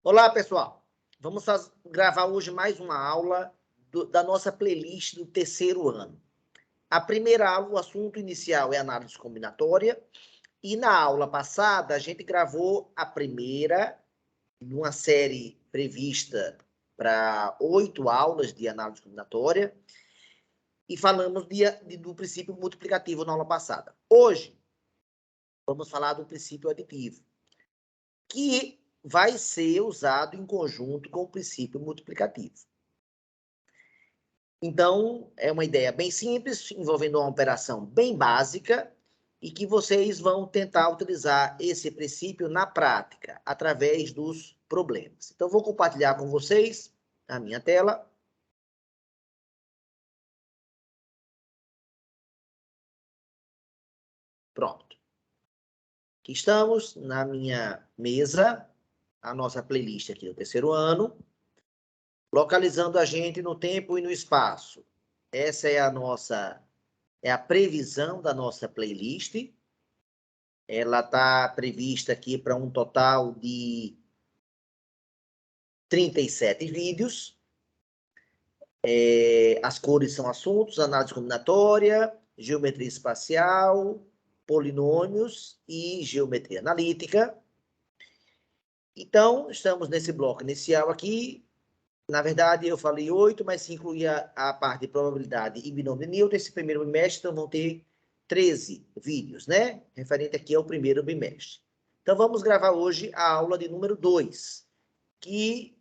Olá, pessoal. Vamos gravar hoje mais uma aula da nossa playlist do terceiro ano. A primeira aula, o assunto inicial é análise combinatória. E na aula passada, a gente gravou a primeira de uma série prevista para 8 aulas de análise combinatória. E falamos do princípio multiplicativo na aula passada. Hoje, vamos falar do princípio aditivo, que vai ser usado em conjunto com o princípio multiplicativo. Então, é uma ideia bem simples, envolvendo uma operação bem básica, e que vocês vão tentar utilizar esse princípio na prática, através dos problemas. Então, vou compartilhar com vocês a minha tela. Pronto. Aqui estamos na minha mesa, a nossa playlist aqui do terceiro ano, localizando a gente no tempo e no espaço. Essa é a previsão da nossa playlist. Ela está prevista aqui para um total de 37 vídeos. As cores são assuntos, análise combinatória, geometria espacial, polinômios e geometria analítica. Então, estamos nesse bloco inicial aqui. Na verdade, eu falei 8, mas se incluía a parte de probabilidade e binômio de Newton, esse primeiro bimestre, então vão ter 13 vídeos, né? Referente aqui ao primeiro bimestre. Então, vamos gravar hoje a aula de número 2, que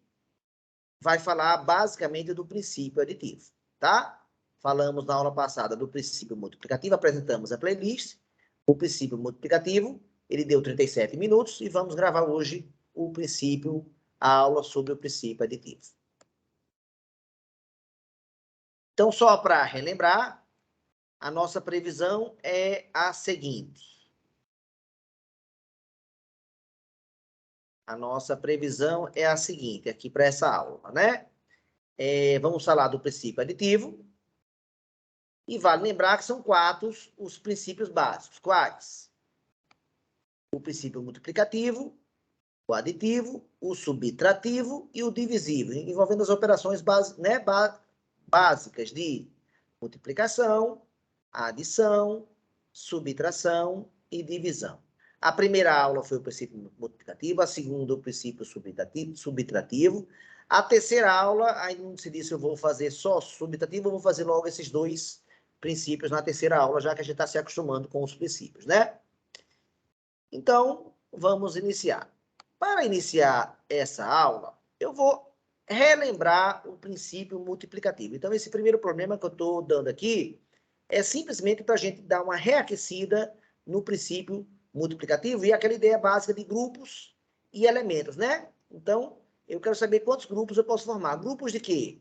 vai falar basicamente do princípio aditivo, tá? Falamos na aula passada do princípio multiplicativo, apresentamos a playlist, o princípio multiplicativo, ele deu 37 minutos, e vamos gravar hoje a aula sobre o princípio aditivo. Então, só para relembrar, a nossa previsão é a seguinte. A nossa previsão é a seguinte, aqui para essa aula, né? Vamos falar do princípio aditivo. E vale lembrar que são 4 os princípios básicos. Quais? O princípio multiplicativo, o aditivo, o subtrativo e o divisivo, envolvendo as operações básicas de multiplicação, adição, subtração e divisão. A primeira aula foi o princípio multiplicativo, a segunda o princípio subtrativo. A terceira aula, ainda não se disse se eu vou fazer só subtrativo, eu vou fazer logo esses 2 princípios na terceira aula, já que a gente está se acostumando com os princípios, né? Então, vamos iniciar. Para iniciar essa aula, eu vou relembrar o princípio multiplicativo. Então, esse primeiro problema que eu estou dando aqui é simplesmente para a gente dar uma reaquecida no princípio multiplicativo e aquela ideia básica de grupos e elementos, né? Então, eu quero saber quantos grupos eu posso formar. Grupos de quê?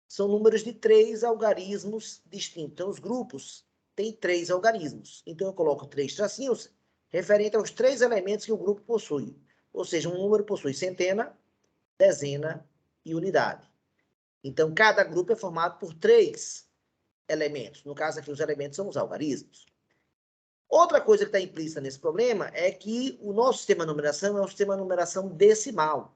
São números de 3 algarismos distintos. Então, os grupos têm 3 algarismos. Então, eu coloco 3 tracinhos referente aos 3 elementos que o grupo possui. Ou seja, um número possui centena, dezena e unidade. Então, cada grupo é formado por 3 elementos. No caso aqui, os elementos são os algarismos. Outra coisa que está implícita nesse problema é que o nosso sistema de numeração é um sistema de numeração decimal.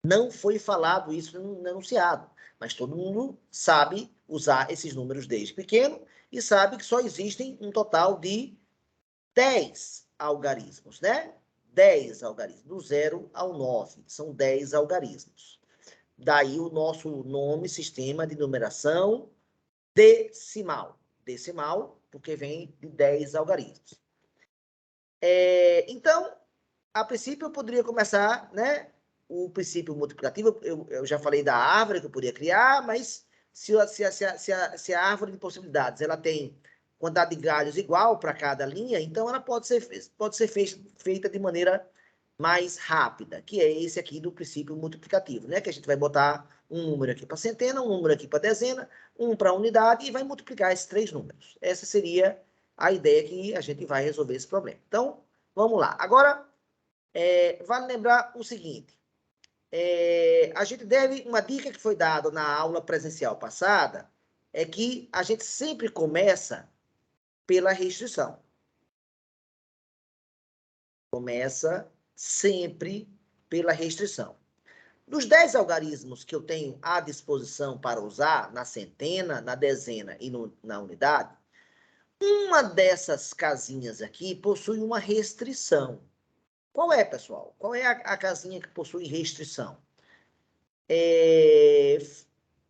Não foi falado isso no enunciado, mas todo mundo sabe usar esses números desde pequeno e sabe que só existem um total de 10 algarismos, né? 10 algarismos, do 0 ao 9, são 10 algarismos. Daí o nosso nome, sistema de numeração decimal. Decimal, porque vem de 10 algarismos. Então, a princípio, eu poderia começar, né? O princípio multiplicativo, eu já falei da árvore que eu poderia criar, mas se a árvore de possibilidades ela tem quantidade de galhos igual para cada linha, então ela pode ser feita de maneira mais rápida, que é esse aqui do princípio multiplicativo, né? Que a gente vai botar um número aqui para centena, um número aqui para dezena, um para unidade e vai multiplicar esses 3 números. Essa seria a ideia que a gente vai resolver esse problema. Então, vamos lá. Agora, vale lembrar o seguinte. A gente deve, uma dica que foi dada na aula presencial passada, é que a gente sempre começa pela restrição. Começa sempre pela restrição. Dos 10 algarismos que eu tenho à disposição para usar na centena, na dezena e na unidade, uma dessas casinhas aqui possui uma restrição. Qual é, pessoal? Qual é a casinha que possui restrição?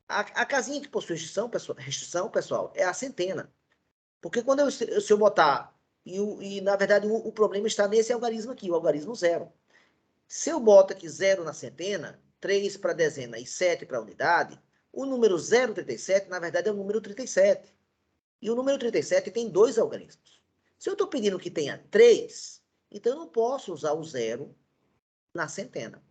A casinha que possui restrição, pessoal, é a centena. Porque quando se eu botar, na verdade o problema está nesse algarismo aqui, o algarismo 0. Se eu boto aqui 0 na centena, 3 para a dezena e 7 para a unidade, o número 0,37, na verdade, é o número 37. E o número 37 tem 2 algarismos. Se eu estou pedindo que tenha 3, então eu não posso usar o 0 na centena.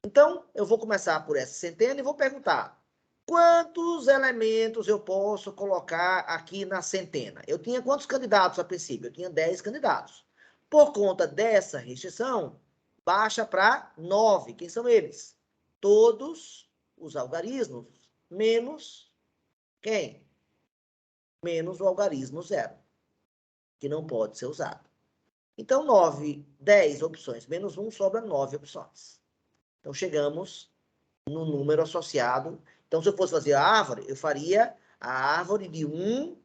Então, eu vou começar por essa centena e vou perguntar: quantos elementos eu posso colocar aqui na centena? Eu tinha quantos candidatos a princípio? Eu tinha 10 candidatos. Por conta dessa restrição, baixa para 9. Quem são eles? Todos os algarismos, menos quem? Menos o algarismo 0, que não pode ser usado. Então, 10 opções menos 1, sobra 9 opções. Então, chegamos no número associado. Então, se eu fosse fazer a árvore, eu faria a árvore de 1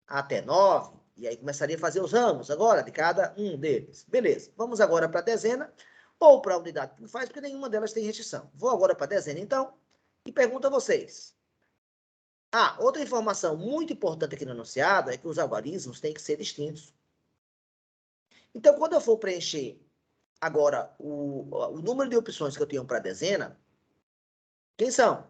até 9. E aí começaria a fazer os ramos agora de cada um deles. Beleza. Vamos agora para a dezena ou para a unidade que faz, porque nenhuma delas tem restrição. Vou agora para a dezena, então, e pergunto a vocês. Outra informação muito importante aqui no enunciado é que os algarismos têm que ser distintos. Então, quando eu for preencher agora o número de opções que eu tenho para a dezena, quem são?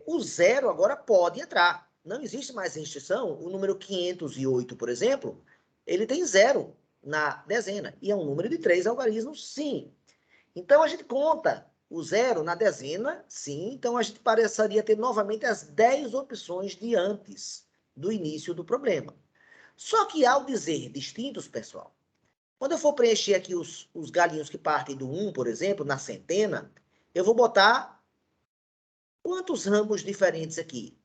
O 0 agora pode entrar. Não existe mais restrição. O número 508, por exemplo, ele tem 0 na dezena. E é um número de 3 algarismos, sim. Então, a gente conta o 0 na dezena, sim. Então, a gente precisaria ter novamente as 10 opções de antes do início do problema. Só que ao dizer distintos, pessoal, quando eu for preencher aqui os galinhos que partem do 1, por exemplo, na centena, eu vou botar quantos ramos diferentes aqui?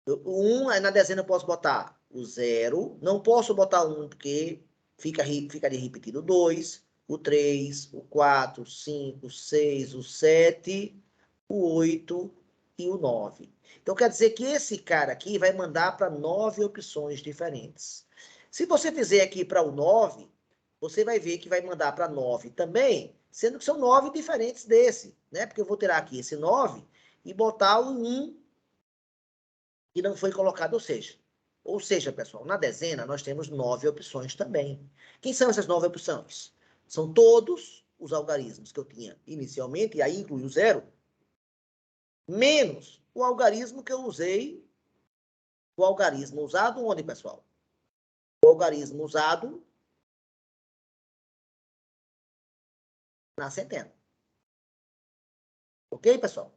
O 1, na dezena eu posso botar o 0, não posso botar 1 porque ficaria repetido 2, o 3, o 4, o 5, o 6, o 7, o 8 e o 9. Então, quer dizer que esse cara aqui vai mandar para 9 opções diferentes. Se você fizer aqui para o 9, você vai ver que vai mandar para 9 também, sendo que são 9 diferentes desse, né? Porque eu vou tirar aqui esse 9 e botar o 1 que não foi colocado, ou seja, pessoal, na dezena nós temos 9 opções também. Quem são essas 9 opções? São todos os algarismos que eu tinha inicialmente, e aí inclui o 0, menos o algarismo que eu usei, o algarismo usado onde, pessoal? O algarismo usado na centena. Ok, pessoal?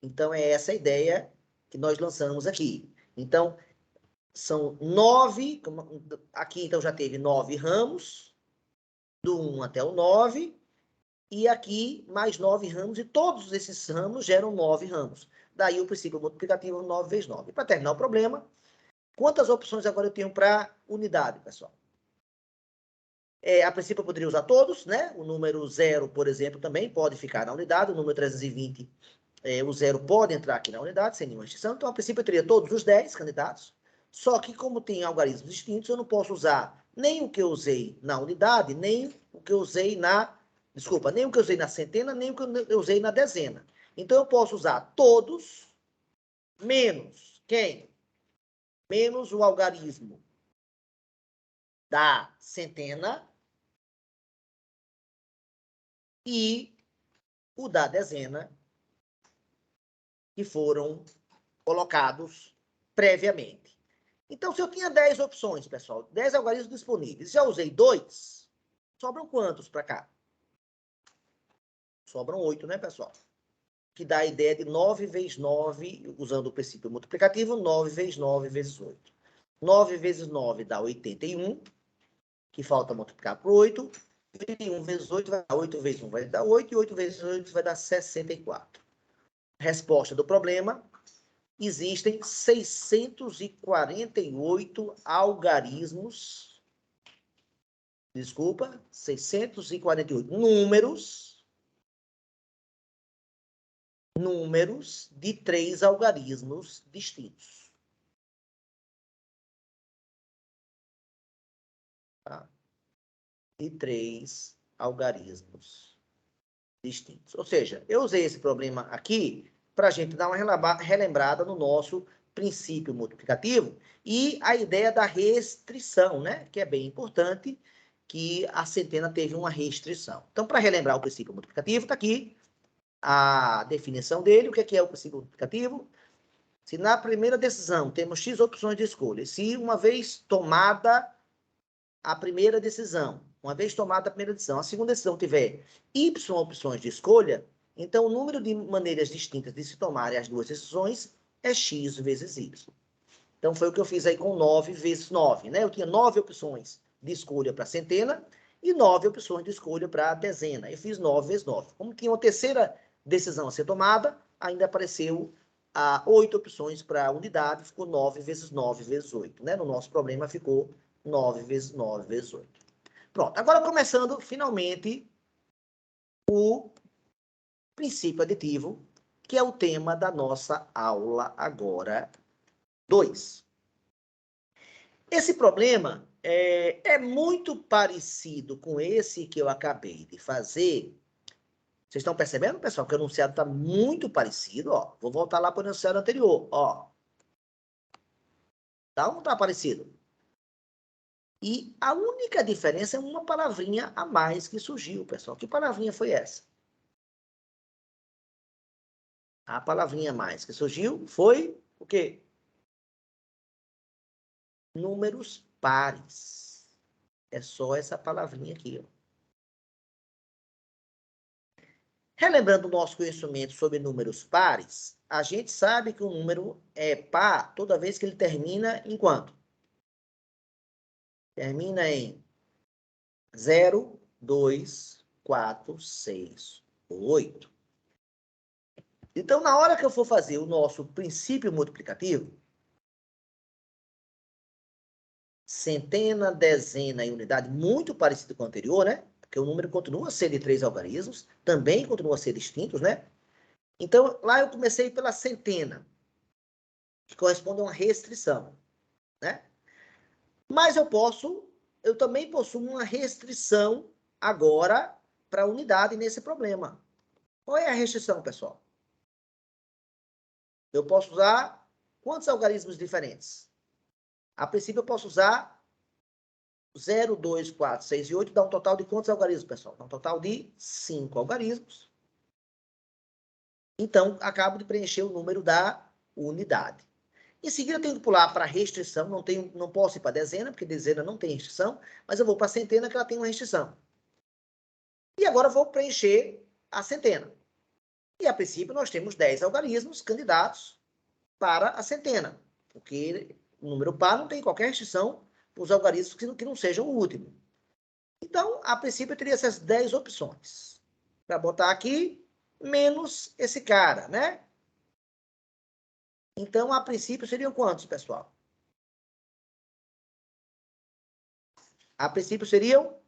Então, é essa a ideia que nós lançamos aqui. Então, são 9, aqui então já teve 9 ramos, do 1 até o 9, e aqui mais 9 ramos, e todos esses ramos geram 9 ramos. Daí o princípio multiplicativo 9 vezes 9. Para terminar o problema, quantas opções agora eu tenho para unidade, pessoal? A princípio eu poderia usar todos, né? O número 0, por exemplo, também pode ficar na unidade, o número 320, o 0 pode entrar aqui na unidade, sem nenhuma restrição. Então, a princípio, eu teria todos os 10 candidatos, só que como tem algarismos distintos, eu não posso usar nem o que eu usei na unidade, nem o que eu usei nem o que eu usei na centena, nem o que eu usei na dezena. Então, eu posso usar todos, menos quem? Menos o algarismo da centena e o da dezena, que foram colocados previamente. Então, se eu tinha 10 opções, pessoal, 10 algarismos disponíveis, já usei 2, sobram quantos para cá? Sobram 8, né, pessoal? Que dá a ideia de 9 vezes 9, usando o princípio multiplicativo, 9 vezes 9 vezes 8. 9 vezes 9 dá 81, que falta multiplicar por 8. 21 vezes 8 vai dar 8 vezes 1 vai dar 8, e 8 vezes 8 vai dar 64. Resposta do problema: existem 648 algarismos Desculpa, 648 números de 3 algarismos distintos. Tá? De 3 algarismos distintos. Ou seja, eu usei esse problema aqui para a gente dar uma relembrada no nosso princípio multiplicativo e a ideia da restrição, né? Que é bem importante, que a centena teve uma restrição. Então, para relembrar o princípio multiplicativo, está aqui a definição dele. O que é o princípio multiplicativo? Se na primeira decisão temos X opções de escolha, se uma vez tomada a primeira decisão, a segunda decisão tiver Y opções de escolha, então o número de maneiras distintas de se tomarem as duas decisões é X vezes Y. Então foi o que eu fiz aí com 9 vezes 9, né? Eu tinha 9 opções de escolha para centena e 9 opções de escolha para dezena. Eu fiz 9 vezes 9. Como tinha uma terceira decisão a ser tomada, ainda apareceu 8 opções para unidade, ficou 9 vezes 9 vezes 8, né? No nosso problema ficou 9 vezes 9 vezes 8. Pronto, agora começando finalmente o princípio aditivo, que é o tema da nossa aula agora 2. Esse problema é muito parecido com esse que eu acabei de fazer. Vocês estão percebendo, pessoal, que o enunciado está muito parecido? Ó. Vou voltar lá para o enunciado anterior. Ó. Tá ou não está parecido? E a única diferença é uma palavrinha a mais que surgiu, pessoal. Que palavrinha foi essa? A palavrinha a mais que surgiu foi o quê? Números pares. É só essa palavrinha aqui, ó. Relembrando o nosso conhecimento sobre números pares, a gente sabe que o número é par toda vez que ele termina em quanto? Termina em 0, 2, 4, 6, 8. Então, na hora que eu for fazer o nosso princípio multiplicativo, centena, dezena e unidade, muito parecido com o anterior, né? Porque o número continua a ser de 3 algarismos, também continua a ser distintos, né? Então, lá eu comecei pela centena, que corresponde a uma restrição, né? Mas eu também possuo uma restrição agora para a unidade nesse problema. Qual é a restrição, pessoal? Eu posso usar quantos algarismos diferentes? A princípio, eu posso usar 0, 2, 4, 6 e 8, dá um total de quantos algarismos, pessoal? Dá um total de 5 algarismos. Então, acabo de preencher o número da unidade. Em seguida, eu tenho que pular para a restrição. Não posso ir para a dezena, porque dezena não tem restrição, mas eu vou para a centena, que ela tem uma restrição. E agora eu vou preencher a centena. E, a princípio, nós temos 10 algarismos candidatos para a centena, porque o número par não tem qualquer restrição para os algarismos que não sejam o último. Então, a princípio, eu teria essas 10 opções. Para botar aqui, menos esse cara, né? Então, a princípio, seriam quantos, pessoal? A princípio, seriam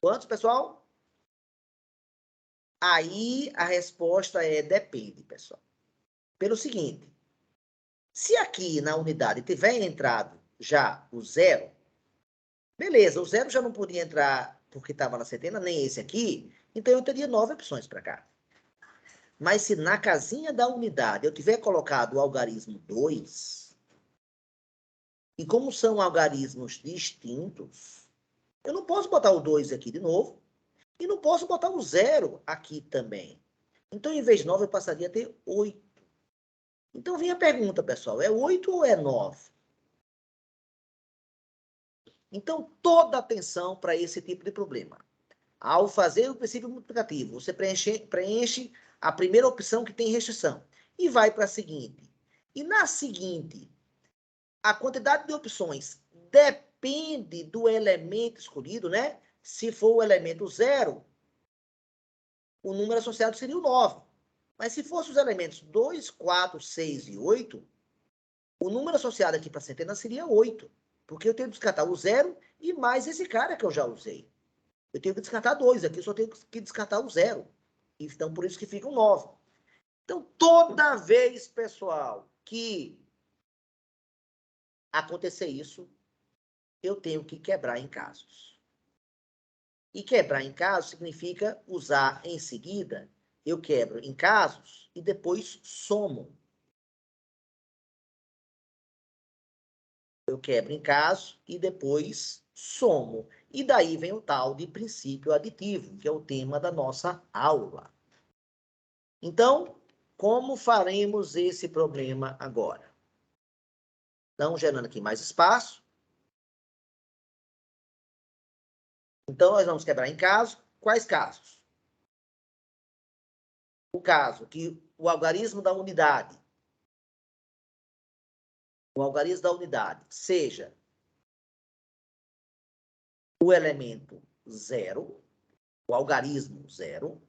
quantos, pessoal? Aí, a resposta é depende, pessoal. Pelo seguinte, se aqui na unidade tiver entrado já o 0, beleza, o 0 já não podia entrar porque estava na centena, nem esse aqui, então eu teria 9 opções para cá. Mas se na casinha da unidade eu tiver colocado o algarismo 2, e como são algarismos distintos, eu não posso botar o 2 aqui de novo, e não posso botar o 0 aqui também. Então, em vez de 9, eu passaria a ter 8. Então, vem a pergunta, pessoal, é 8 ou é 9? Então, toda atenção para esse tipo de problema. Ao fazer o princípio multiplicativo, você preenche a primeira opção que tem restrição e vai para a seguinte. E na seguinte, a quantidade de opções depende do elemento escolhido, né? Se for o elemento 0, o número associado seria o 9. Mas se fosse os elementos 2, 4, 6 e 8, o número associado aqui para a centena seria 8. Porque eu tenho que descartar o 0 e mais esse cara que eu já usei. Eu tenho que descartar 2, aqui eu só tenho que descartar o 0. Então, por isso que fica um 9. Então, toda vez, pessoal, que acontecer isso, eu tenho que quebrar em casos. E quebrar em casos significa usar em seguida, eu quebro em casos e depois somo. Eu quebro em casos e depois somo. E daí vem o tal de princípio aditivo, que é o tema da nossa aula. Então, como faremos esse problema agora? Então, gerando aqui mais espaço. Então, nós vamos quebrar em casos. Quais casos? O caso que o algarismo da unidade, seja o elemento 0, o algarismo 0,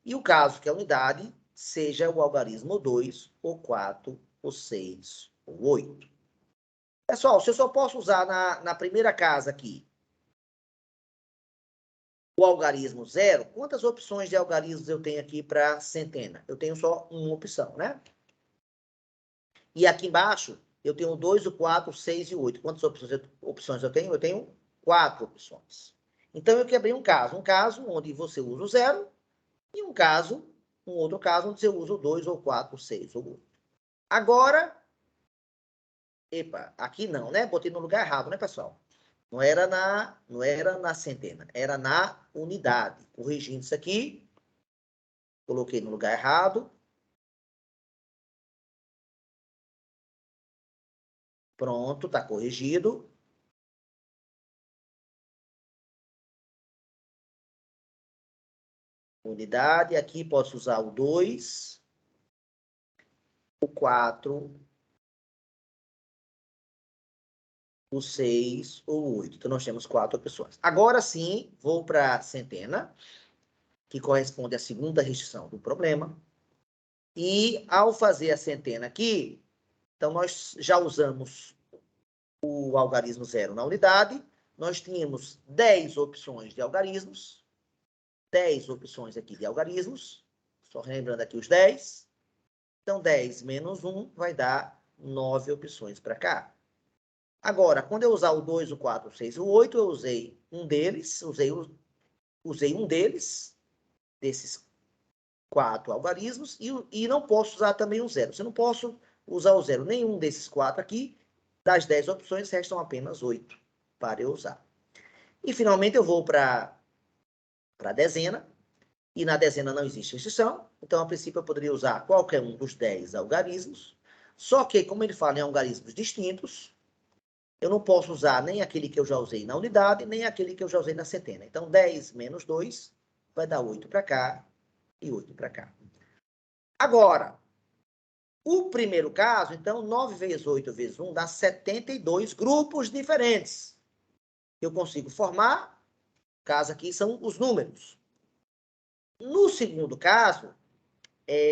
e o caso que a unidade seja o algarismo 2, ou 4, ou 6, ou 8. Pessoal, se eu só posso usar na primeira casa aqui o algarismo 0, quantas opções de algarismos eu tenho aqui para centena? Eu tenho só uma opção, né? E aqui embaixo, eu tenho o 2, o 4, o 6 e o 8. Quantas opções eu tenho? Eu tenho 4 opções. Então, eu quebrei um caso onde você usa o 0, e um outro caso, onde você usa o 2, ou 4, ou 6, ou 8. Agora, aqui não, né? Botei no lugar errado, né, pessoal? Não era na centena, era na unidade. Corrigindo isso aqui, coloquei no lugar errado. Pronto, está corrigido. Unidade, aqui posso usar o 2, o 4, o 6 ou o 8. Então, nós temos 4 opções. Agora sim, vou para a centena, que corresponde à segunda restrição do problema. E, ao fazer a centena aqui, então, nós já usamos o algarismo 0 na unidade. Nós tínhamos 10 opções de algarismos. 10 opções aqui de algarismos. Só relembrando aqui os 10. Então, 10 menos 1 vai dar 9 opções para cá. Agora, quando eu usar o 2, o 4, o 6 e o 8, eu usei um deles, usei um deles, desses 4 algarismos, e não posso usar também o 0. Se eu não posso usar o 0, nenhum desses 4 aqui, das 10 opções, restam apenas 8 para eu usar. E, finalmente, eu vou para a dezena, e na dezena não existe restrição, então, a princípio, eu poderia usar qualquer um dos 10 algarismos, só que, como ele fala em algarismos distintos, eu não posso usar nem aquele que eu já usei na unidade, nem aquele que eu já usei na centena. Então, 10 menos 2 vai dar 8 para cá e 8 para cá. Agora, o primeiro caso, então, 9 vezes 8 vezes 1 dá 72 grupos diferentes. Eu consigo formar, caso aqui são os números. No segundo caso,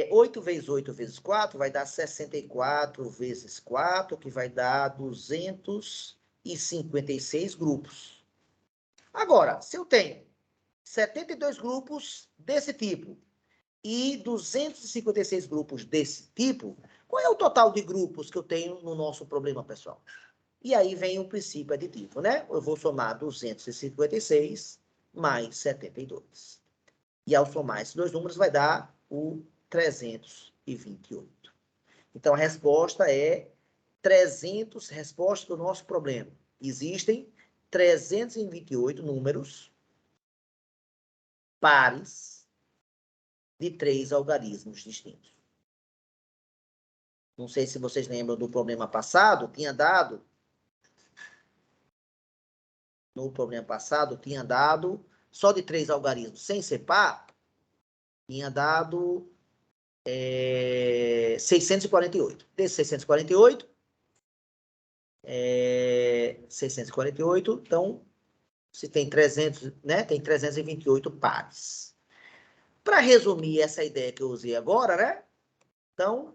8 vezes 8 vezes 4 vai dar 64 vezes 4, que vai dar 256 grupos. Agora, se eu tenho 72 grupos desse tipo e 256 grupos desse tipo, qual é o total de grupos que eu tenho no nosso problema, pessoal? E aí vem o princípio aditivo, né? Eu vou somar 256 mais 72. E ao somar esses dois números vai dar o 328. Então, a resposta é 300, resposta do nosso problema. Existem 328 números pares de 3 algarismos distintos. Não sei se vocês lembram do problema passado, no problema passado, tinha dado só de 3 algarismos sem ser par, tinha dado 648. Desses 648, 648, então, se tem 300, né, tem 328 pares. Para resumir essa ideia que eu usei agora, né, então,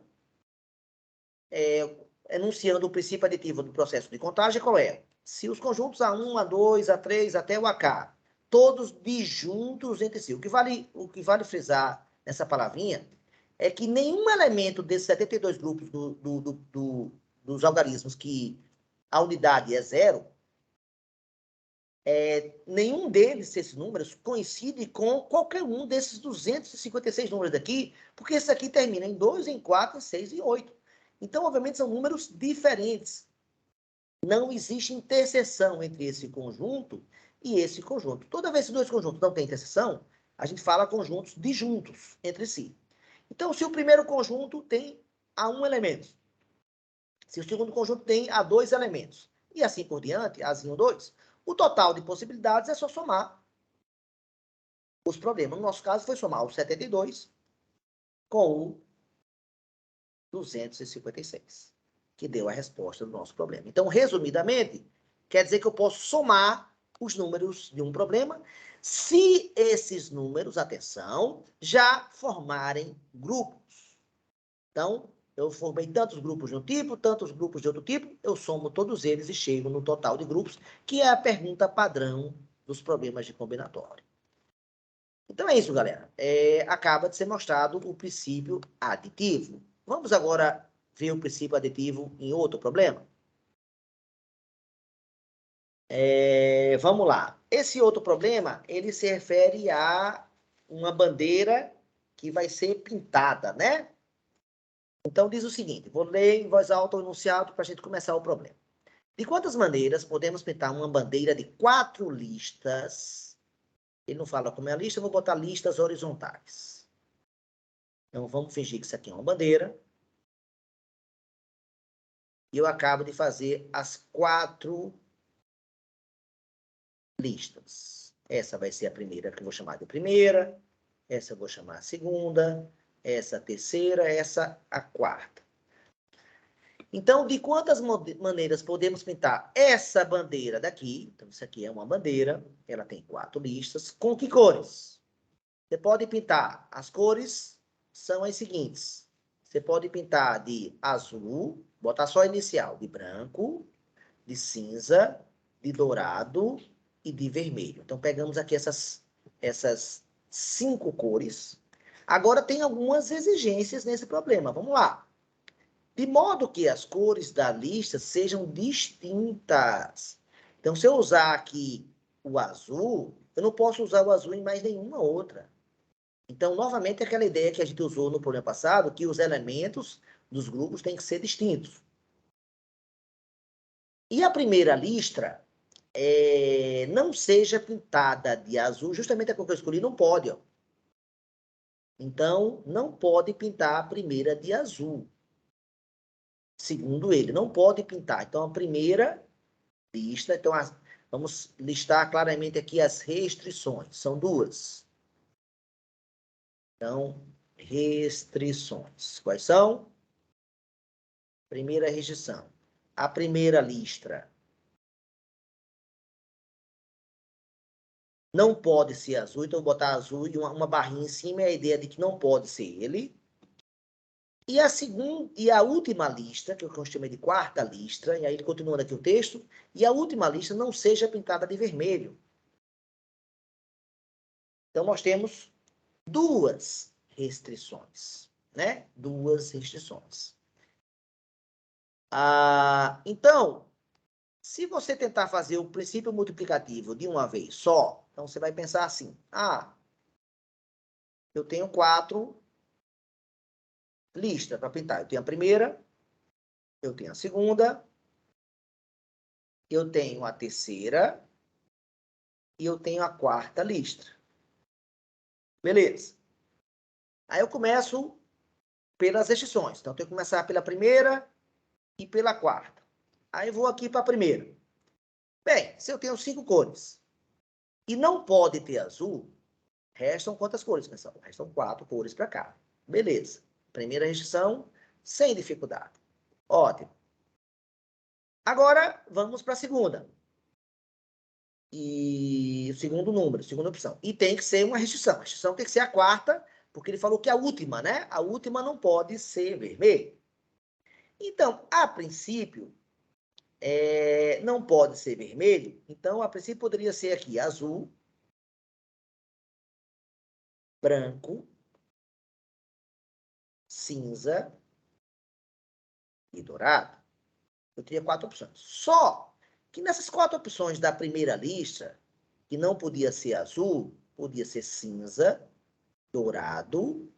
enunciando o princípio aditivo do processo de contagem, qual é? Se os conjuntos A1, A2, A3, até o AK, todos disjuntos entre si. O que vale frisar nessa palavrinha é que nenhum elemento desses 72 grupos dos algarismos que a unidade é zero, nenhum deles, esses números, coincide com qualquer um desses 256 números daqui, porque esse aqui termina em 2, em 4, em 6 e 8. Então, obviamente, são números diferentes. Não existe interseção entre esse conjunto e esse conjunto. Toda vez que dois conjuntos não têm interseção, a gente fala conjuntos disjuntos entre si. Então, se o primeiro conjunto tem A1 elementos, se o segundo conjunto tem A2 elementos, e assim por diante, Azinho 2, o total de possibilidades é só somar os problemas. No nosso caso, foi somar o 72 com o 256, que deu a resposta do nosso problema. Então, resumidamente, quer dizer que eu posso somar os números de um problema se esses números, atenção, já formarem grupos. Então, eu formei tantos grupos de um tipo, tantos grupos de outro tipo, eu somo todos eles e chego no total de grupos, que é a pergunta padrão dos problemas de combinatório. Então é isso, galera. Acaba de ser mostrado o princípio aditivo. Vamos agora ver o princípio aditivo em outro problema? Vamos lá. Esse outro problema, ele se refere a uma bandeira que vai ser pintada, né? Então, diz o seguinte, vou ler em voz alta o enunciado para a gente começar o problema. De quantas maneiras podemos pintar uma bandeira de 4 listas? Ele não fala como é a lista, eu vou botar listas horizontais. Então, vamos fingir que isso aqui é uma bandeira. E eu acabo de fazer as 4 listas. Essa vai ser a primeira, que eu vou chamar de primeira. Essa eu vou chamar a segunda. Essa a terceira. Essa a quarta. Então, de quantas maneiras podemos pintar essa bandeira daqui? Então, isso aqui é uma bandeira. Ela tem 4 listas. Com que cores? Você pode pintar. As cores são as seguintes. Você pode pintar de azul, botar só a inicial, de branco, de cinza, de dourado e de vermelho. Então, pegamos aqui essas 5 cores. Agora, tem algumas exigências nesse problema. Vamos lá. De modo que as cores da lista sejam distintas. Então, se eu usar aqui o azul, eu não posso usar o azul em mais nenhuma outra. Então, novamente, aquela ideia que a gente usou no problema passado, que os elementos dos grupos têm que ser distintos. E a primeira lista não seja pintada de azul, justamente a cor que eu escolhi não pode, ó. Então, não pode pintar a primeira de azul. Segundo ele, não pode pintar. Então, a primeira lista, então, vamos listar claramente aqui as restrições. São 2. Então, restrições. Quais são? Primeira restrição. A primeira lista não pode ser azul, então eu vou botar azul e uma barrinha em cima, é a ideia de que não pode ser ele. E a última lista, que eu chamei de quarta lista, e aí ele continuando aqui o texto, e a última lista não seja pintada de vermelho. Então, nós temos 2 restrições, né? 2 restrições. Então, se você tentar fazer o princípio multiplicativo de uma vez só, então você vai pensar assim, eu tenho 4 listas para pintar. Eu tenho a primeira, eu tenho a segunda, eu tenho a terceira e eu tenho a quarta lista. Beleza. Aí eu começo pelas restrições. Então, eu tenho que começar pela primeira e pela quarta. Aí eu vou aqui para a primeira. Bem, se eu tenho 5 cores e não pode ter azul, restam quantas cores, pessoal? Restam 4 cores para cá. Beleza. Primeira restrição, sem dificuldade. Ótimo. Agora, vamos para a segunda. E o segundo número, segunda opção. E tem que ser uma restrição. A restrição tem que ser a quarta, porque ele falou que a última, né? A última não pode ser vermelha. Então, a princípio, não pode ser vermelho. Então, a princípio, poderia ser aqui azul, branco, cinza e dourado. Eu teria 4 opções. Só que nessas 4 opções da primeira lista, que não podia ser azul, podia ser cinza, dourado,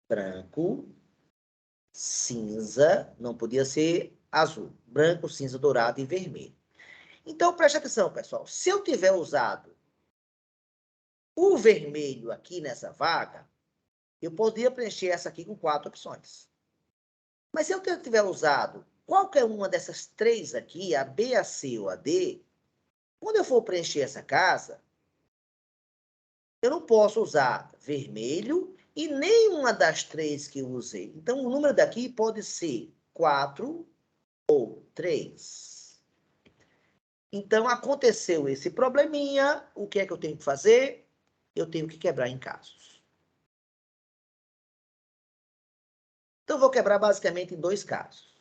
branco, cinza, não podia ser azul, branco, cinza, dourado e vermelho. Então, preste atenção, pessoal. Se eu tiver usado o vermelho aqui nessa vaga, eu poderia preencher essa aqui com 4 opções. Mas se eu tiver usado qualquer uma dessas 3 aqui, a B, a C ou a D, quando eu for preencher essa casa, eu não posso usar vermelho e nenhuma das 3 que eu usei. Então, o número daqui pode ser 4 ou 3. Então, aconteceu esse probleminha. O que é que eu tenho que fazer? Eu tenho que quebrar em casos. Então, eu vou quebrar basicamente em 2 casos.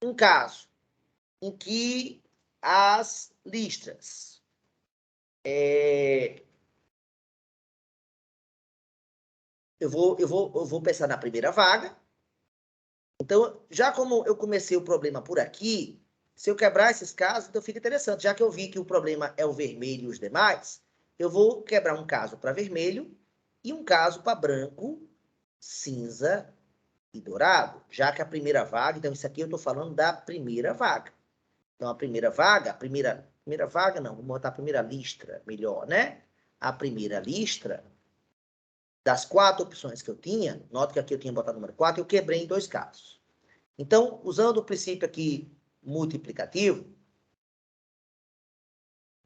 Um caso em que as listras eu vou pensar na primeira vaga. Então, já como eu comecei o problema por aqui, se eu quebrar esses casos, então fica interessante. Já que eu vi que o problema é o vermelho e os demais, eu vou quebrar um caso para vermelho e um caso para branco, cinza e dourado. Já que a primeira vaga, então isso aqui eu estou falando da primeira vaga. Então, a primeira vaga, primeira vaga não, vamos botar a primeira listra, melhor, né? A primeira listra, das 4 opções que eu tinha, nota que aqui eu tinha botado o número 4, eu quebrei em 2 casos. Então, usando o princípio aqui multiplicativo,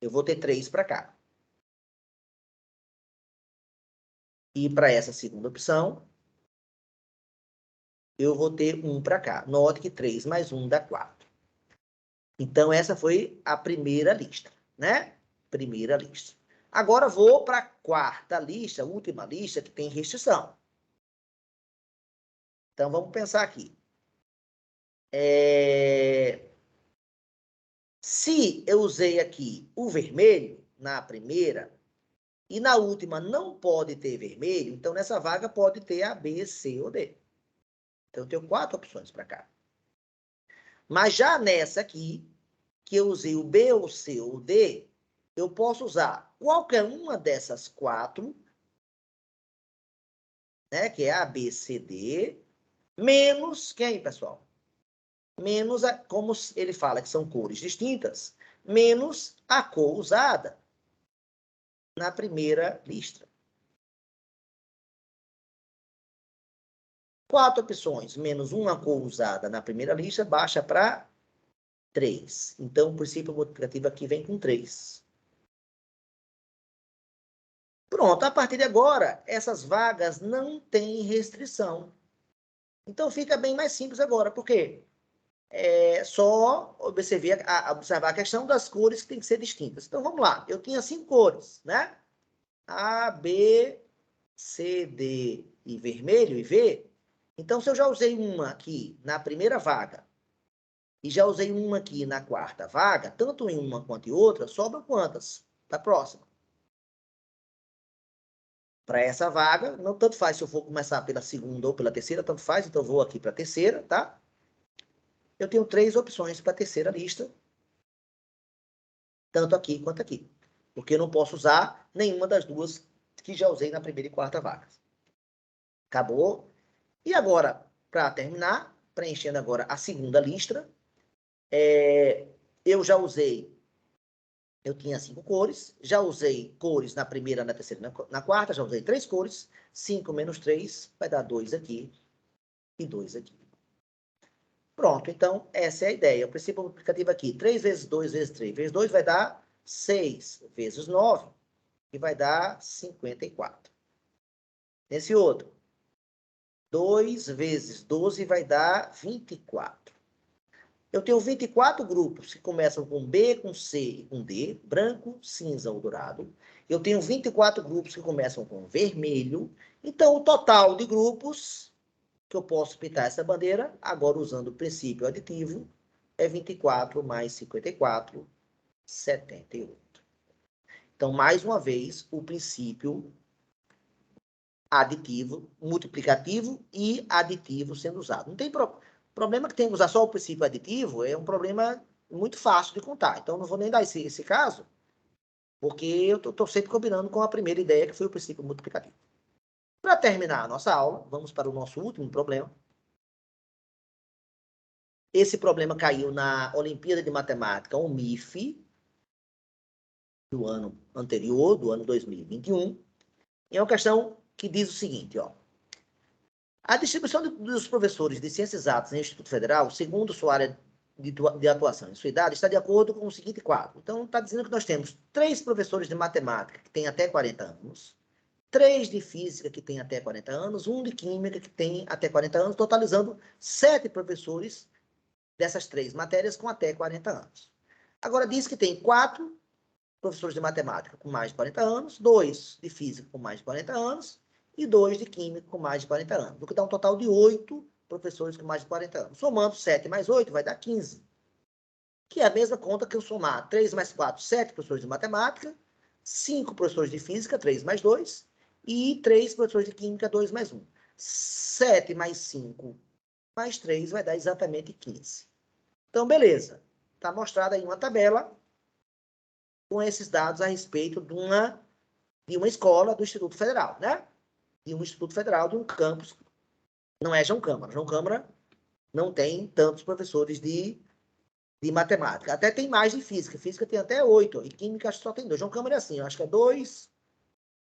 eu vou ter 3 para cá. E para essa segunda opção, eu vou ter 1 para cá. Note que 3 mais 1 dá 4. Então, essa foi a primeira lista, né? Primeira lista. Agora, vou para a quarta lista, última lista, que tem restrição. Então, vamos pensar aqui. Se eu usei aqui o vermelho na primeira, e na última não pode ter vermelho, então nessa vaga pode ter A, B, C ou D. Então eu tenho 4 opções para cá. Mas já nessa aqui, que eu usei o B, ou C ou D, eu posso usar qualquer uma dessas 4, né, que é A, B, C, D, menos, quem, pessoal? Menos, como ele fala que são cores distintas, menos a cor usada na primeira lista. 4 opções, menos uma cor usada na primeira lista, baixa para 3. Então, o princípio multiplicativo aqui vem com 3. Pronto, a partir de agora, essas vagas não têm restrição. Então, fica bem mais simples agora, porque é só observar a questão das cores que tem que ser distintas. Então, vamos lá. Eu tinha 5 cores, né? A, B, C, D e vermelho e V. Então, se eu já usei uma aqui na primeira vaga e já usei uma aqui na quarta vaga, tanto em uma quanto em outra, sobram quantas? Para a próxima. Para essa vaga, não tanto faz se eu for começar pela segunda ou pela terceira, tanto faz, então eu vou aqui para a terceira, tá? Eu tenho 3 opções para a terceira lista, tanto aqui quanto aqui. Porque eu não posso usar nenhuma das duas que já usei na primeira e quarta vaga. Acabou? E agora, para terminar, preenchendo agora a segunda lista, eu já usei, eu tinha 5 cores, já usei cores na primeira, na terceira, na quarta, já usei 3 cores, 5 menos 3 vai dar 2 aqui e 2 aqui. Pronto, então essa é a ideia. O princípio multiplicativo aqui, 3 vezes 2 vezes 3 vezes 2 vai dar 6 vezes 9, que vai dar 54. Nesse outro, 2 vezes 12 vai dar 24. Eu tenho 24 grupos que começam com B, com C e com D, branco, cinza ou dourado. Eu tenho 24 grupos que começam com vermelho. Então, o total de grupos que eu posso pintar essa bandeira, agora usando o princípio aditivo, é 24 mais 54, 78. Então, mais uma vez, o princípio aditivo, multiplicativo e aditivo sendo usado. Não tem problema que tem que usar só o princípio aditivo, é um problema muito fácil de contar. Então, não vou nem dar esse caso, porque eu estou sempre combinando com a primeira ideia, que foi o princípio multiplicativo. Para terminar a nossa aula, vamos para o nosso último problema. Esse problema caiu na Olimpíada de Matemática, o MIF, do ano anterior, do ano 2021. E é uma questão que diz o seguinte, ó. A distribuição dos professores de ciências exatas no Instituto Federal, segundo sua área de atuação e sua idade, está de acordo com o seguinte quadro. Então, está dizendo que nós temos 3 professores de matemática que têm até 40 anos, 3 de física que têm até 40 anos, 1 de química que tem até 40 anos, totalizando 7 professores dessas 3 matérias com até 40 anos. Agora, diz que tem 4 professores de matemática com mais de 40 anos, 2 de física com mais de 40 anos e 2 de química com mais de 40 anos. O que dá um total de 8 professores com mais de 40 anos. Somando 7 mais 8 vai dar 15. Que é a mesma conta que eu somar 3 mais 4, 7 professores de matemática, 5 professores de física, 3 mais 2, e 3 professores de química, 2 mais 1. 7 mais 5 mais 3 vai dar exatamente 15. Então, beleza. Está mostrada aí uma tabela com esses dados a respeito de uma escola do Instituto Federal, né? De um Instituto Federal, de um campus. Não é João Câmara. João Câmara não tem tantos professores de matemática. Até tem mais de física. Física tem até 8. E química acho que só tem 2. João Câmara é assim, acho que é 2.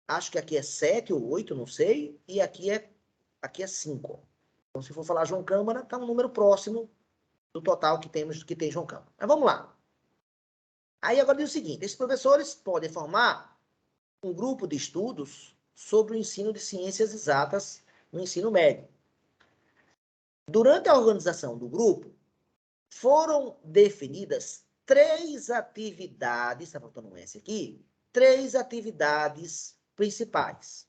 Acho que aqui é 7 ou 8, não sei. E aqui é 5. Então, se for falar João Câmara, está um número próximo do total que tem João Câmara. Mas vamos lá. Aí agora diz o seguinte, esses professores podem formar um grupo de estudos sobre o ensino de ciências exatas no ensino médio. Durante a organização do grupo, foram definidas 3 atividades, está faltando um S aqui, 3 atividades principais,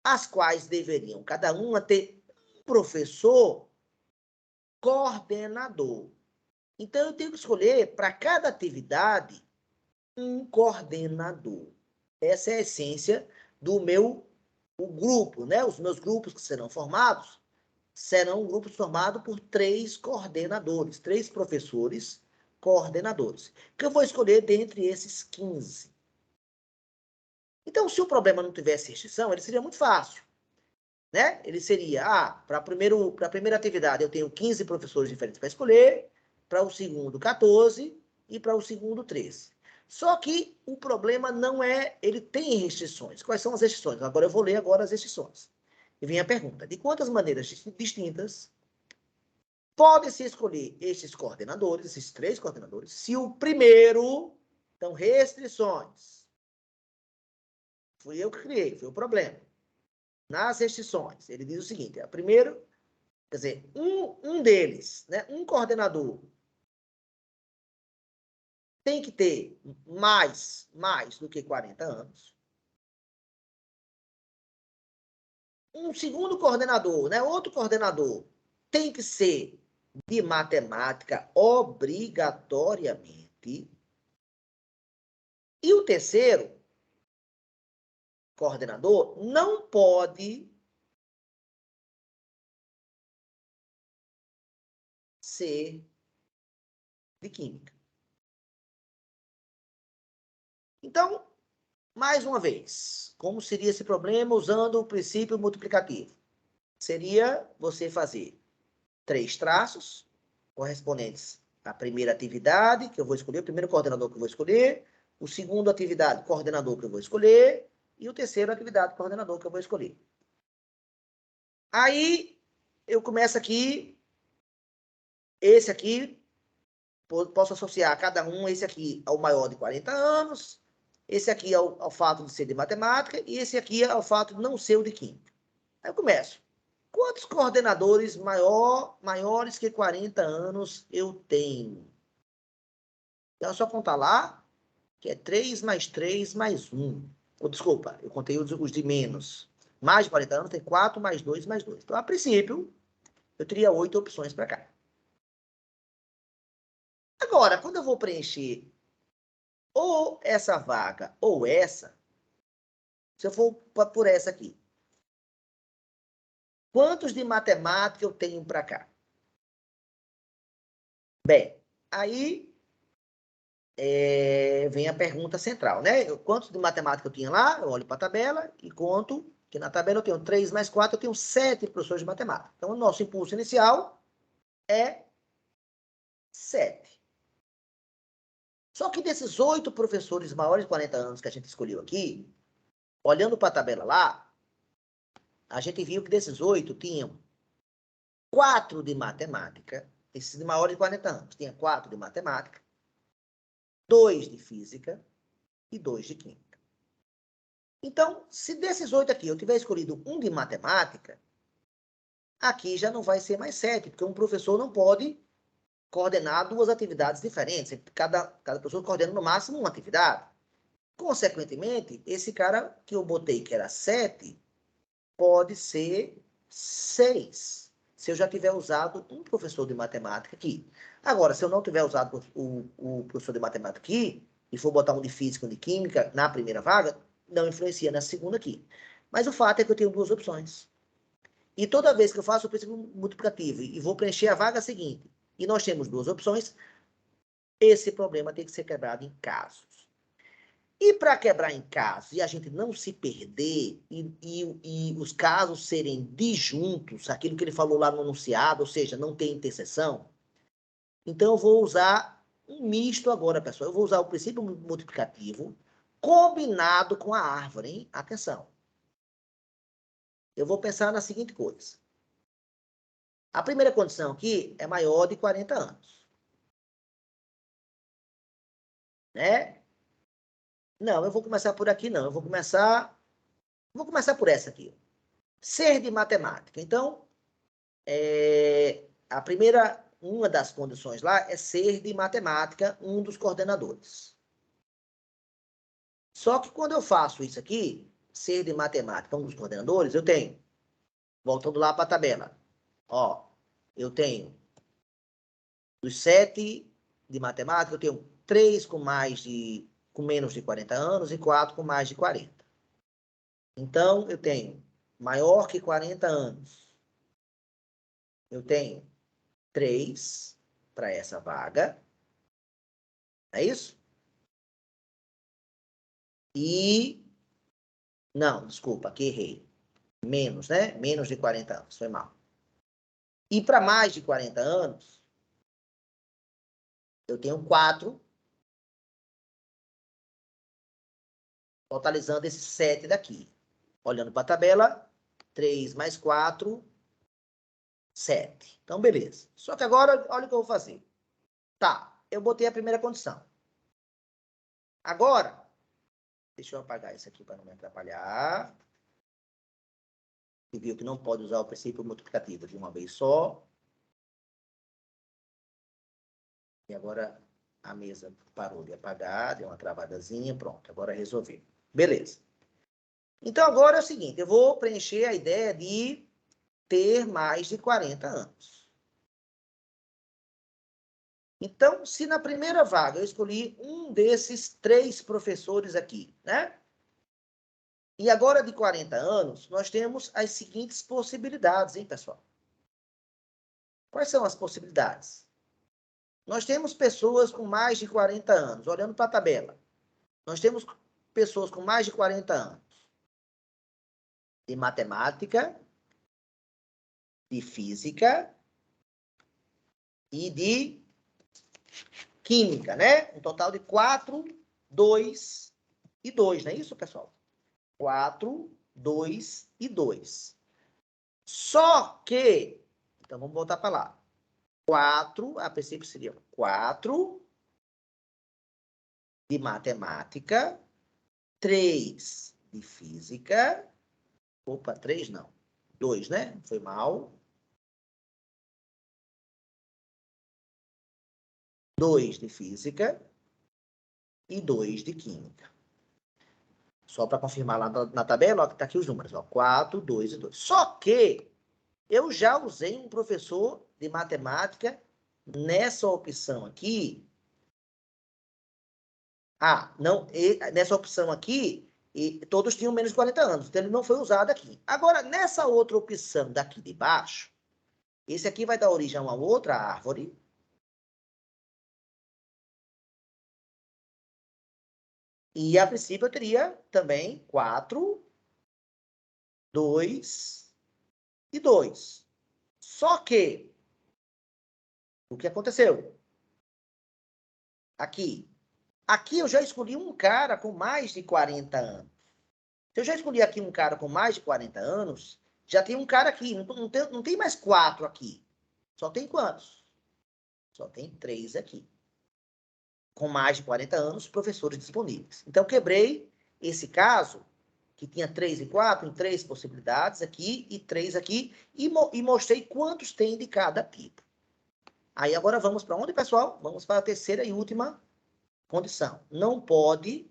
as quais deveriam cada uma ter um professor coordenador. Então, eu tenho que escolher para cada atividade um coordenador. Essa é a essência do o grupo, né? Os meus grupos que serão formados serão grupos formados por 3 coordenadores, 3 professores coordenadores, que eu vou escolher dentre esses 15. Então, se o problema não tivesse restrição, ele seria muito fácil, né? Ele seria, para a primeira atividade eu tenho 15 professores diferentes para escolher, para o segundo 14 e para o segundo 13. Só que o problema não é, ele tem restrições. Quais são as restrições? Agora eu vou ler agora as restrições. E vem a pergunta, de quantas maneiras distintas podem-se escolher esses coordenadores, esses 3 coordenadores, se o primeiro, então restrições, fui eu que criei, foi o problema. Nas restrições, ele diz o seguinte, primeiro, quer dizer, um deles, né, um coordenador, tem que ter mais do que 40 anos. Um segundo coordenador, né, outro coordenador, tem que ser de matemática obrigatoriamente. E o terceiro coordenador não pode ser de química. Então, mais uma vez, como seria esse problema usando o princípio multiplicativo? Seria você fazer 3 traços correspondentes à primeira atividade que eu vou escolher, o primeiro coordenador que eu vou escolher, o segundo atividade, coordenador que eu vou escolher, e o terceiro atividade, coordenador que eu vou escolher. Aí, eu começo aqui, esse aqui, posso associar cada um, esse aqui ao maior de 40 anos, esse aqui ao fato de ser de matemática, e esse aqui ao fato de não ser o de química. Aí eu começo. Quantos coordenadores maiores que 40 anos eu tenho? Então, é só contar lá, que é 3 mais 3 mais 1. Oh, desculpa, eu contei os de menos. Mais de 40 anos tem 4 mais 2 mais 2. Então, a princípio, eu teria 8 opções para cá. Agora, quando eu vou preencher ou essa vaga ou essa, se eu for por essa aqui, quantos de matemática eu tenho para cá? Bem, aí vem a pergunta central, né? Quantos de matemática eu tinha lá? Eu olho para a tabela e conto que na tabela eu tenho 3 mais 4, eu tenho 7 professores de matemática. Então, o nosso impulso inicial é 7. Só que desses 8 professores maiores de 40 anos que a gente escolheu aqui, olhando para a tabela lá, a gente viu que desses 8 tinham 4 de matemática, esses de maiores de 40 anos, tinha 4 de matemática, 2 de física e 2 de química. Então, se desses 8 aqui eu tiver escolhido um de matemática, aqui já não vai ser mais 7, porque um professor não pode coordenar 2 atividades diferentes. Cada professor coordena no máximo uma atividade. Consequentemente, esse cara que eu botei que era 7, pode ser 6, se eu já tiver usado um professor de matemática aqui. Agora, se eu não tiver usado o professor de matemática aqui, e for botar um de física, um de química na primeira vaga, não influencia na segunda aqui. Mas o fato é que eu tenho 2 opções. E toda vez que eu faço o princípio multiplicativo e vou preencher a vaga seguinte, e nós temos 2 opções, esse problema tem que ser quebrado em casos. E para quebrar em casos e a gente não se perder e os casos serem disjuntos, aquilo que ele falou lá no enunciado, ou seja, não tem interseção, então eu vou usar um misto agora, pessoal. Eu vou usar o princípio multiplicativo combinado com a árvore, hein? Atenção. Eu vou pensar na seguinte coisa. A primeira condição aqui é maior de 40 anos. Né? Não, eu vou começar por aqui, não. Eu vou começar por essa aqui. Ser de matemática. Então, uma das condições lá é ser de matemática um dos coordenadores. Só que quando eu faço isso aqui, ser de matemática um dos coordenadores, eu tenho, voltando lá para a tabela, ó, eu tenho dos 7 de matemática, eu tenho 3 com menos de 40 anos e 4 com mais de 40. Então, eu tenho maior que 40 anos. Eu tenho 3 para essa vaga. É isso? E... Não, desculpa, aqui errei. Menos, né? Menos de 40 anos, foi mal. E para mais de 40 anos, eu tenho 4, totalizando esses 7 daqui. Olhando para a tabela, 3 mais 4, 7. Então, beleza. Só que agora, olha o que eu vou fazer. Tá, eu botei a primeira condição. Agora, deixa eu apagar isso aqui para não me atrapalhar. E viu que não pode usar o princípio multiplicativo de uma vez só. E agora a mesa parou de apagar, deu uma travadazinha, pronto, agora resolveu. Beleza. Então, agora é o seguinte, eu vou preencher a ideia de ter mais de 40 anos. Então, se na primeira vaga eu escolhi um desses 3 professores aqui, né? E agora de 40 anos, nós temos as seguintes possibilidades, hein, pessoal? Quais são as possibilidades? Nós temos pessoas com mais de 40 anos, olhando para a tabela. Nós temos pessoas com mais de 40 anos de matemática, de física e de química, né? Um total de 4, 2 e 2, não é isso, pessoal? 4, 2 e 2. Só que, então vamos voltar para lá. 4, a princípio seria 4 de matemática, 3 de física. Opa, 3 não. 2, né? Foi mal. 2 de física e 2 de química. Só para confirmar lá na tabela, ó, que tá aqui os números, ó, 4, 2 e 2. Só que eu já usei um professor de matemática nessa opção aqui. Ah, não, nessa opção aqui, todos tinham menos de 40 anos, então ele não foi usado aqui. Agora, nessa outra opção daqui de baixo, esse aqui vai dar origem a uma outra árvore. E, a princípio, eu teria também 4, 2 e 2. Só que, o que aconteceu? Aqui. Aqui eu já escolhi um cara com mais de 40 anos. Se eu já escolhi aqui um cara com mais de 40 anos, já tem um cara aqui. Não tem mais 4 aqui. Só tem quantos? Só tem 3 aqui. Com mais de 40 anos, professores disponíveis. Então, quebrei esse caso, que tinha 3 e 4, em 3 possibilidades aqui e 3 aqui, e mostrei quantos tem de cada tipo. Aí, agora vamos para onde, pessoal? Vamos para a terceira e última condição. Não pode,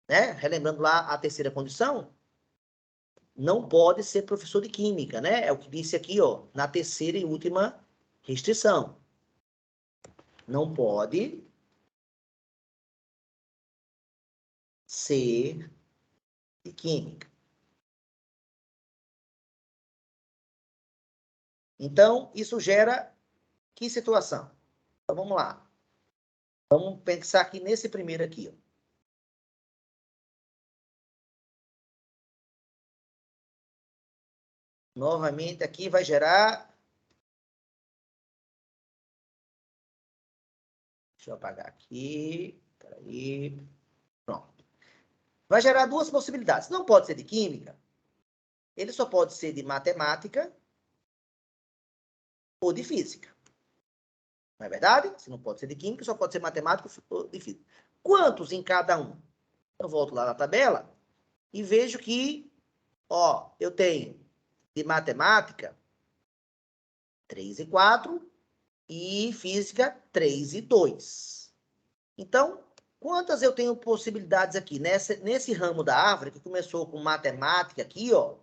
né? Relembrando lá a terceira condição, não pode ser professor de química, né? É o que disse aqui, ó, na terceira e última restrição. Não pode ser de química. Então, isso gera que situação? Então, vamos lá. Vamos pensar aqui nesse primeiro aqui, ó. Novamente, aqui vai gerar... Deixa eu apagar aqui. Peraí. Pronto. Vai gerar duas possibilidades. Não pode ser de química. Ele só pode ser de matemática ou de física. Não é verdade? Se não pode ser de química, só pode ser matemática ou de física. Quantos em cada um? Eu volto lá na tabela e vejo que, ó, eu tenho de matemática 3 e 4 e física 3 e 2. Então, quantas eu tenho possibilidades aqui? Nesse ramo da árvore, que começou com matemática aqui, ó,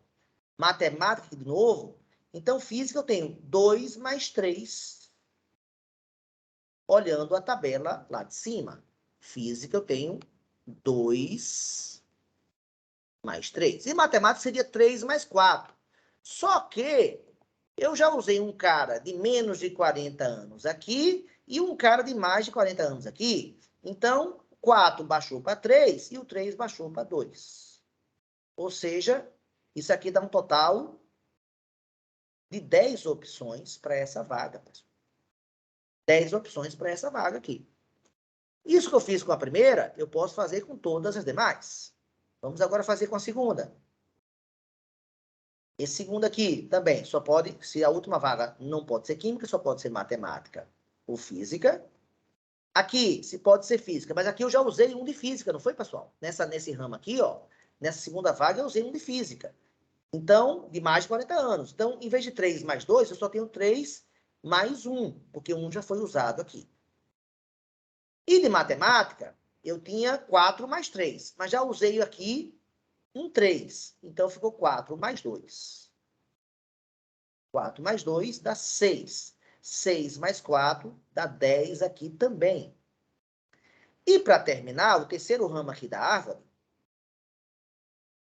matemática de novo, então física eu tenho 2 mais 3, olhando a tabela lá de cima. Física eu tenho 2 mais 3. E matemática seria 3 mais 4. Só que eu já usei um cara de menos de 40 anos aqui e um cara de mais de 40 anos aqui. Então, 4 baixou para 3 e o 3 baixou para 2. Ou seja, isso aqui dá um total de 10 opções para essa vaga, pessoal. 10 opções para essa vaga aqui. Isso que eu fiz com a primeira, eu posso fazer com todas as demais. Vamos agora fazer com a segunda. Esse segundo aqui também só pode, se a última vaga não pode ser química, só pode ser matemática ou física. Aqui, se pode ser física, mas aqui eu já usei um de física, não foi, pessoal? Nesse ramo aqui, ó, nessa segunda vaga eu usei um de física. Então, de mais de 40 anos. Então, em vez de 3 mais 2, eu só tenho 3 mais 1, porque 1 já foi usado aqui. E de matemática, eu tinha 4 mais 3, mas já usei aqui um 3. Então, ficou 4 mais 2. 4 mais 2 dá 6. 6 mais 4 dá 10 aqui também. E para terminar, o terceiro ramo aqui da árvore,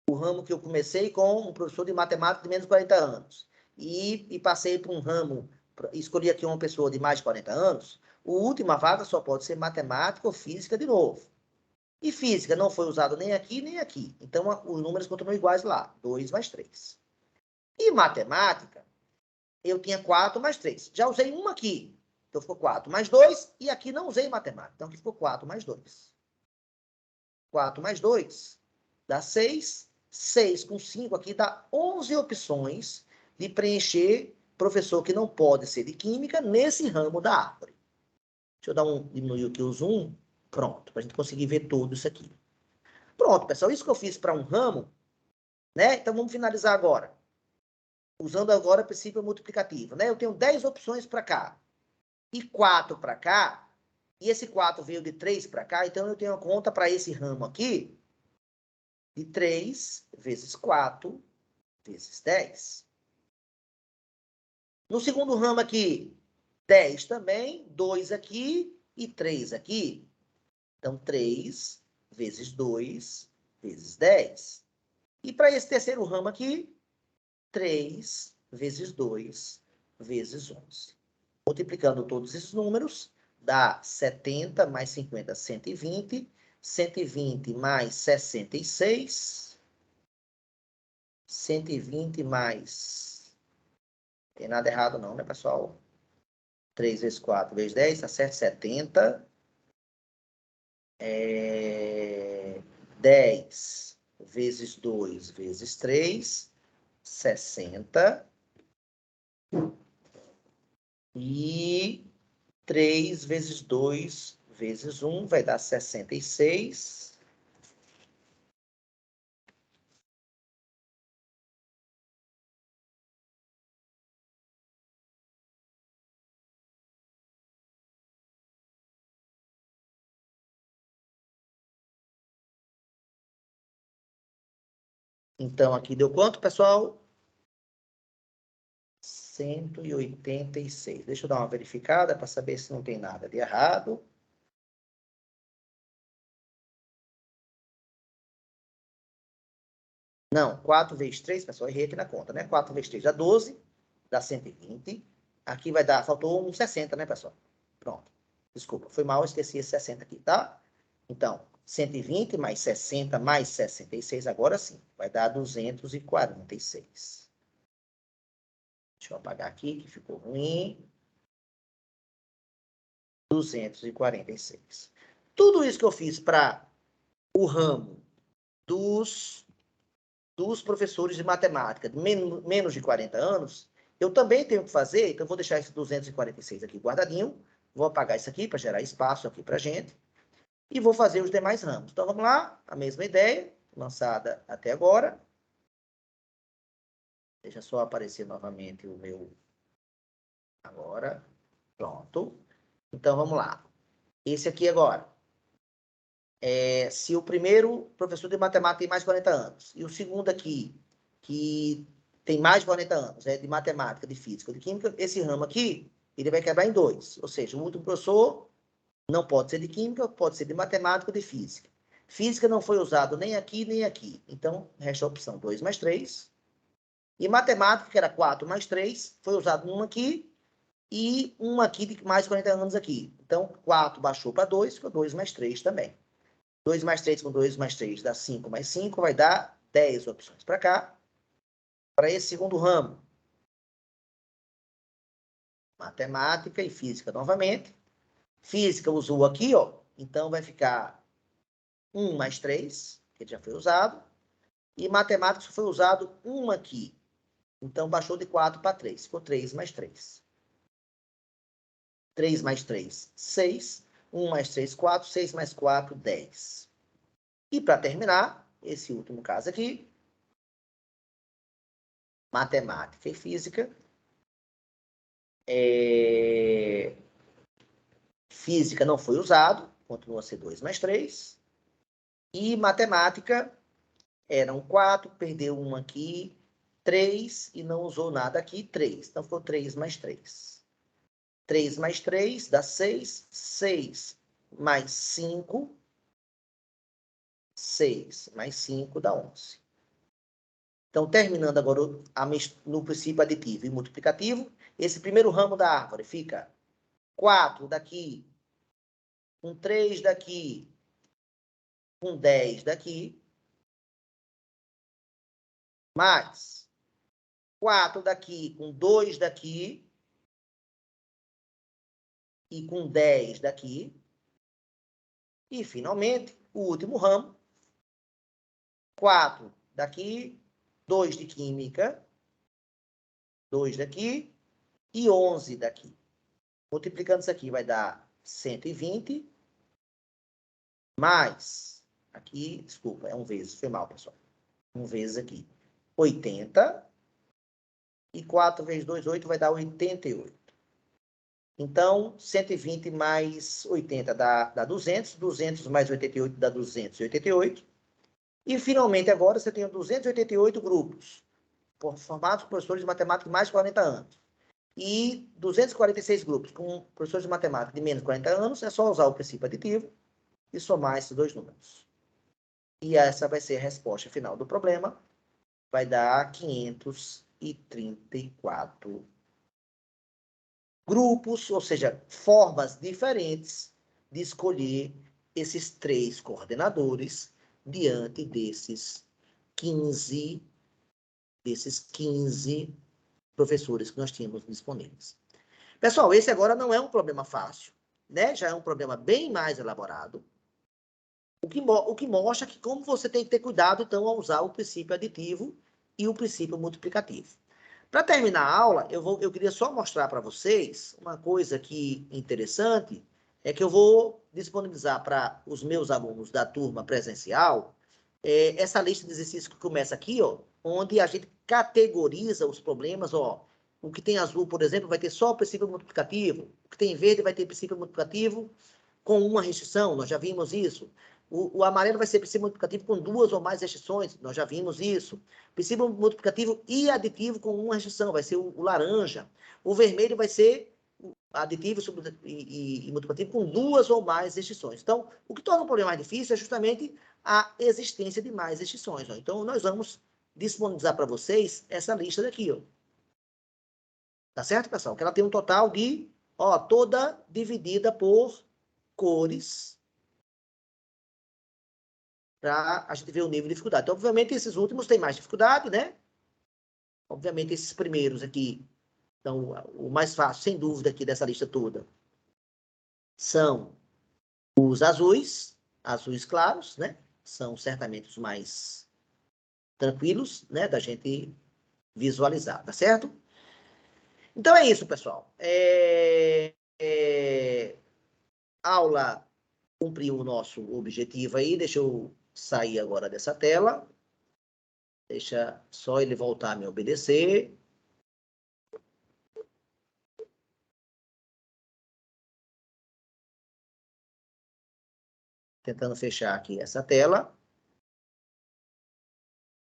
o ramo que eu comecei com um professor de matemática de menos de 40 anos, e passei para um ramo, escolhi aqui uma pessoa de mais de 40 anos, a última vaga só pode ser matemática ou física de novo. E física não foi usado nem aqui, nem aqui. Então, os números continuam iguais lá, 2 mais 3. E matemática, eu tinha 4 mais 3. Já usei uma aqui. Então, ficou 4 mais 2. E aqui não usei matemática. Então, aqui ficou 4 mais 2. 4 mais 2 dá 6. 6 com 5 aqui dá 11 opções de preencher professor que não pode ser de química nesse ramo da árvore. Deixa eu diminuir aqui o zoom. Pronto, para a gente conseguir ver tudo isso aqui. Pronto, pessoal. Isso que eu fiz para um ramo, né? Então, vamos finalizar agora. Usando agora o princípio multiplicativo, né? Eu tenho 10 opções para cá e 4 para cá, e esse 4 veio de 3 para cá, então eu tenho uma conta para esse ramo aqui de 3 vezes 4 vezes 10. No segundo ramo aqui, 10 também, 2 aqui e 3 aqui. Então, 3 vezes 2 vezes 10. E para esse terceiro ramo aqui, 3 vezes 2 vezes 11. Multiplicando todos esses números, dá 70 mais 50, 120. 120 mais 66. 120 mais... Tem nada errado não, né, pessoal? 3 vezes 4 vezes 10, tá certo? 70. 10 vezes 2 vezes 3, 60. E 3 vezes 2 vezes 1 vai dar 66. Então, aqui deu quanto, pessoal? 186. Deixa eu dar uma verificada para saber se não tem nada de errado. Não, 4 vezes 3, pessoal, errei aqui na conta, né? 4 vezes 3 dá 12, dá 120. Aqui vai dar, faltou um 60, né, pessoal? Pronto. Desculpa, foi mal, eu esqueci esse 60 aqui, tá? Então, 120 mais 60 mais 66, agora sim, vai dar 246. Deixa eu apagar aqui, que ficou ruim. 246. Tudo isso que eu fiz para o ramo dos professores de matemática de menos de 40 anos, eu também tenho que fazer, então eu vou deixar esse 246 aqui guardadinho, vou apagar isso aqui para gerar espaço aqui para a gente, e vou fazer os demais ramos. Então, vamos lá, a mesma ideia, lançada até agora. Deixa só aparecer novamente o meu... Agora, pronto. Então, vamos lá. Esse aqui agora. Se o primeiro professor de matemática tem mais de 40 anos, e o segundo aqui, que tem mais de 40 anos, de matemática, de física, de química, esse ramo aqui, ele vai quebrar em dois. Ou seja, o último professor não pode ser de química, pode ser de matemática ou de física. Física não foi usado nem aqui, nem aqui. Então, resta a opção 2 mais 3. E matemática, que era 4 mais 3, foi usado um aqui e um aqui de mais de 40 anos aqui. Então, 4 baixou para 2, ficou 2 mais 3 também. 2 mais 3 com 2 mais 3 dá 5 mais 5, vai dar 10 opções para cá. Para esse segundo ramo, matemática e física novamente. Física usou aqui, ó, então vai ficar 1 mais 3, que já foi usado. E matemática só foi usado 1 aqui. Então, baixou de 4 para 3. Ficou 3 mais 3. 3 mais 3, 6. 1 mais 3, 4. 6 mais 4, 10. E para terminar, esse último caso aqui, matemática e física. Física não foi usado, continua a ser 2 mais 3. E matemática eram 4, perdeu 1 aqui, 3, e não usou nada aqui, 3. Então, ficou 3 mais 3. 3 mais 3 dá 6. 6 mais 5. 6 mais 5 dá 11. Então, terminando agora no princípio aditivo e multiplicativo, esse primeiro ramo da árvore fica 4 daqui, com 3 daqui, com 10 daqui, mais 4 daqui, com 2 daqui, e com 10 daqui. E, finalmente, o último ramo, 4 daqui, 2 de química, 2 daqui e 11 daqui. Multiplicando isso aqui vai dar 120, mais, aqui, desculpa, é 1 vezes, foi mal, pessoal. 1 vezes aqui. 80. E 4 vezes 2, 8, vai dar 88. Então, 120 mais 80 dá 200. 200 mais 88 dá 288. E, finalmente, agora você tem 288 grupos, formados por professores de matemática de mais de 40 anos. E 246 grupos com professores de matemática de menos de 40 anos, é só usar o princípio aditivo e somar esses dois números. E essa vai ser a resposta final do problema. Vai dar 534 grupos, ou seja, formas diferentes de escolher esses 3 coordenadores diante desses 15 professores que nós tínhamos disponíveis. Pessoal, esse agora não é um problema fácil, né? Já é um problema bem mais elaborado, o que mostra que como você tem que ter cuidado, então, ao usar o princípio aditivo e o princípio multiplicativo. Para terminar a aula, eu queria só mostrar para vocês uma coisa que interessante, é que eu vou disponibilizar para os meus alunos da turma presencial essa lista de exercícios que começa aqui, ó, onde a gente categoriza os problemas, ó. O que tem azul, por exemplo, vai ter só o princípio multiplicativo. O que tem verde vai ter princípio multiplicativo com uma restrição, nós já vimos isso. O amarelo vai ser princípio multiplicativo com 2 ou mais restrições, nós já vimos isso. Princípio multiplicativo e aditivo com uma restrição, vai ser o laranja. O vermelho vai ser aditivo e multiplicativo com 2 ou mais restrições. Então, o que torna o problema mais difícil é justamente a existência de mais restrições. Ó. Então, nós vamos disponibilizar para vocês essa lista daqui. Ó. Tá certo, pessoal? Que ela tem um total de, ó, toda dividida por cores, para a gente ver o nível de dificuldade. Então, obviamente, esses últimos têm mais dificuldade, né? Obviamente, esses primeiros aqui, então, o mais fácil, sem dúvida, aqui dessa lista toda, são os azuis claros, né? São certamente os mais tranquilos, né? Da gente visualizar, tá certo? Então, é isso, pessoal. A aula cumpriu o nosso objetivo aí. Deixa eu sair agora dessa tela. Deixa só ele voltar a me obedecer. Tentando fechar aqui essa tela.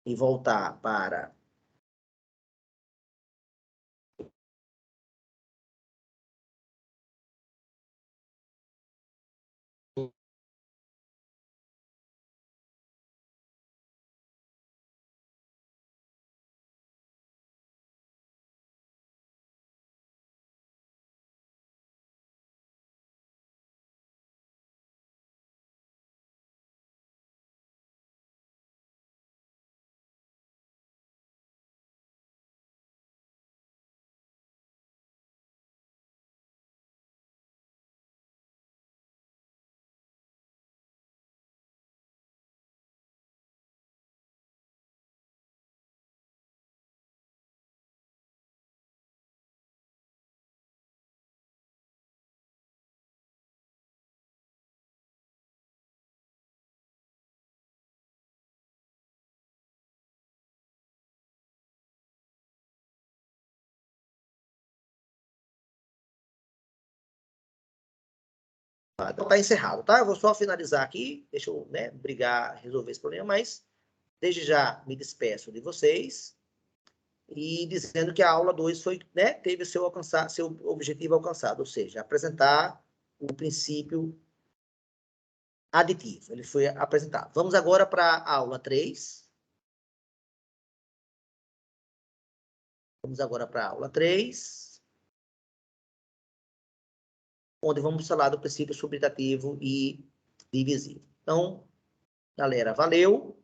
E voltar para então tá encerrado, tá? Eu vou só finalizar aqui, deixa eu, né, resolver esse problema, mas desde já me despeço de vocês e dizendo que a aula 2 foi, né, teve seu objetivo alcançado, ou seja, apresentar o princípio aditivo. Ele foi apresentado. Vamos agora para a aula 3. Vamos agora para a aula 3, onde vamos falar do princípio subtrativo e divisivo. Então, galera, valeu!